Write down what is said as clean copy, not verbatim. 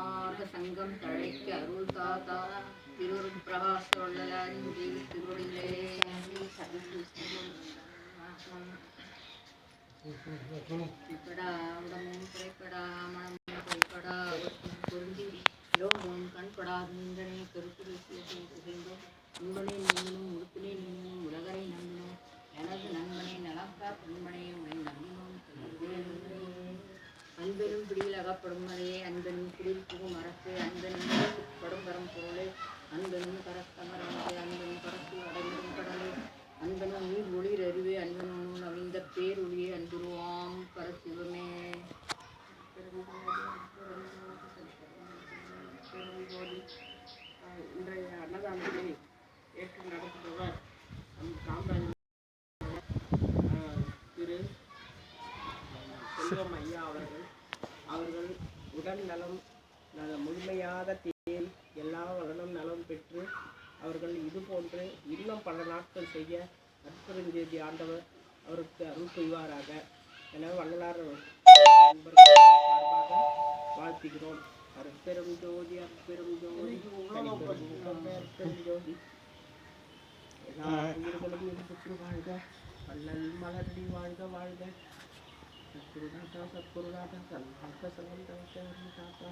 சன்மார்க்க சங்கம் தழைக்க அருள் தாத்தா திருவருட்பிரகாச வள்ளலாரின் தேவி திருவடிகளே திரைப்படா உடமும் திரைப்படா மனமும் திரைப்படா பொருந்தி லோகமும் கண்படாது நின்றனை கருத்துரை புகைந்தோம் நண்பனே நம்பினோம் உறுப்பினே நின்றோம் உலகரை நம்பினோம் எனது நண்பனை நலக்கா பண்பனை உனை நம்பினோம் அன்பெனும் பிடியில் அகப்படும் மறையே அன்பெனும் குடில் புகும் அரசு அன்பெனும் படும் பரம் பொருளே அன்பெனும் கரஸ்தமரே அன்பெனும் கரசு அடைந்தும் கடலே அன்பனும் நீர் ஒளிர் அறிவே அன்பனும் நவிந்த பேரொழியே அன்புருவாம் பரசிவமே. இன்றைய அன்னதானத்தை ஏற்று நடத்துபவர் காமராஜ் திரு செல்வம் ஐயா அவர்கள் உடல் நலம் முழுமையாக தேடி எல்லா வளனும் நலம் பெற்று அவர்கள் இதுபோன்று இன்னும் பல நாட்கள் செய்ய அற்புதஞ்செய்தி ஆண்டவர் அவருக்கு அருள் செய்வாராக என வள்ளலார் நண்பர்கள் சார்பாக வாழ்த்துகிறோம். அற்பெரும் ஜோதி அற்பெரும் ஜோதி அற்பெரும் ஜோதி எல்லா உயிர்களும் இருபுற்று வாழ்க வள்ளல் மலர்டி வாழ்க வாழ்க சத்குருநாதா சத்குருநாதா சன்மார்க்க சங்கம் தாத்தா